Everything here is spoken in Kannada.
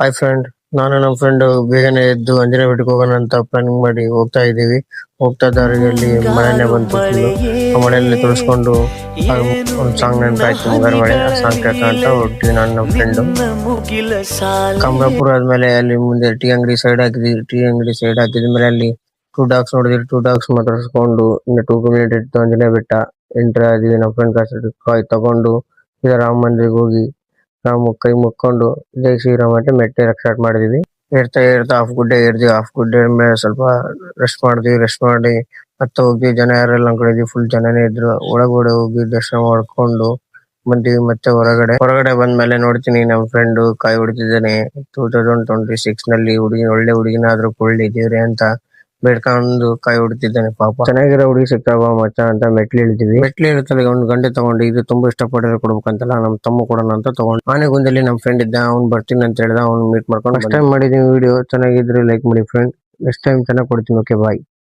ಹಾಯ್ ಫ್ರೆಂಡ್, ನಾನು ನಮ್ಮ ಫ್ರೆಂಡ್ ಬೇಗನೆ ಎದ್ದು ಅಂಜನಾದ್ರಿ ಬೆಟ್ಟಕ್ಕೆ ಹೋಗೋಣ ಅಂತ ಪ್ಲಾನಿಂಗ್ ಮಾಡಿ ಹೋಗ್ತಾ ಇದ್ದೀವಿ. ಹೋಗ್ತಾ ದಾರಿಯಲ್ಲಿ ಮಳೆನೇ ಬಂತು ಫುಲ್ಲು. ಆ ಮಳೆಯಲ್ಲಿ ತುಳಿಸ್ಕೊಂಡು ಒಂದು ಸಾಂಗ್ ನೆನಪಾಯ್ತು, ಮುಂಗಾರು ಮಳೆ. ಆ ಸಾಂಗ್ ಕೇಳ್ತಾ ಅಂತ ಹೊರಟಿವಿ ನಾನು ನಮ್ಮ ಫ್ರೆಂಡು. ಕಮಲಾಪುರ ಆದ್ಮೇಲೆ ಅಲ್ಲಿ ಮುಂದೆ ಟೀ ಅಂಗಡಿ ಸೈಡ್ ಹಾಕಿದ್ಮೇಲೆ ಅಲ್ಲಿ ಟೂ ಡಾಗ್ಸ್ ನೋಡಿದ್ವಿ. ಟೂ ಡಾಗ್ಸ್ ಮಾತಾಡಿಸ್ಕೊಂಡು ಇನ್ನು 2 ಮಿನಿಟ್ ಇತ್ತು ಅಂಜನಾದ್ರಿ ಬೆಟ್ಟ ಎಂಟ್ರಿ ಆದ್ವಿ. ನಮ್ಮ ಫ್ರೆಂಡ್ ಕಾಯಿ ತಗೊಂಡು ಈಗ ರಾಮ ಮಂದಿರಕ್ಕೆ ಹೋಗಿ ನಾವು ಕೈ ಮುಕ್ಕೊಂಡು ಜೈ ಶ್ರೀರಾಮ್ ಅಂತ ಮೆಟ್ಲು ಸ್ಟಾರ್ಟ್ ಮಾಡಿದ್ವಿ. ಏರ್ತಾ ಹಾಫ್ ಗುಡ್ಡೆ ಏರ್ದ್ವಿ. ಹಾಫ್ ಗುಡ್ಡೆ ಮೇಲೆ ಸ್ವಲ್ಪ ರೆಸ್ಟ್ ಮಾಡಿ ಮತ್ತೆ ಹೋಗಿ ಜನ ಯಾರೆಲ್ಲ ಅನ್ಕೊಂಡಿದ್ವಿ ಫುಲ್ ಜನನೇ ಇದ್ರು. ಒಳಗಡೆ ಹೋಗಿ ದರ್ಶನ ಮಾಡ್ಕೊಂಡು ಬಂದ್ವಿ. ಮತ್ತೆ ಹೊರಗಡೆ ಬಂದ್ಮೇಲೆ ನೋಡ್ತೀನಿ ನಮ್ಮ ಫ್ರೆಂಡ್ ಕಾಯಿ ಹೊಡಿತಿದ್ದಾನೆ. 2026 ನಲ್ಲಿ ಒಳ್ಳೆ ಹುಡುಗಿನಾದ್ರೂ ಕೊಳ್ಳಿ ದೇವ್ರೆ ಅಂತ ಬೇಡ್ಕೊಂಡು ಕಾಯಿ ಹೊಡಿತಿದ್ದಾನೆ. ಪಾಪ ಚೆನ್ನಾಗಿರೋ ಹುಡುಗಿ ಸಿಕ್ತಾವ ಮಚ್ಚ ಅಂತ ಮೆಟ್ಲು ಇಳಿದ್ವಿ. ಮೆಟ್ಲು ಇರುತ್ತಲ್ಲ ಒಂದು ಗಂಟೆ ತಗೊಂಡು ಇದು ತುಂಬಾ ಇಷ್ಟಪಟ್ಟರೆ ಕೊಡ್ಬೇಕಂತಲ್ಲ ನಮ್ಮ ತಮ್ಮ ಕೊಡೋಣ ಅಂತ ತಗೊಂಡು ಆನೆಗುಂದಲ್ಲಿ ನಮ್ಮ ಫ್ರೆಂಡ್ ಇದ್ದ, ಅವ್ನು ಬರ್ತೀನಿ ಅಂತ ಹೇಳ್ದ. ಅವ್ನು ಮೀಟ್ ಮಾಡ್ಕೊಂಡು ನೆಕ್ಸ್ಟ್ ಟೈಮ್ ಮಾಡಿದೀನಿ ವಿಡಿಯೋ. ಚೆನ್ನಾಗಿದ್ರೆ ಲೈಕ್ ಮಾಡಿ ಫ್ರೆಂಡ್. ನೆಕ್ಸ್ಟ್ ಟೈಮ್ ಚೆನ್ನಾಗಿ ಕೊಡ್ತೀನಿ. ಓಕೆ ಬಾಯ್.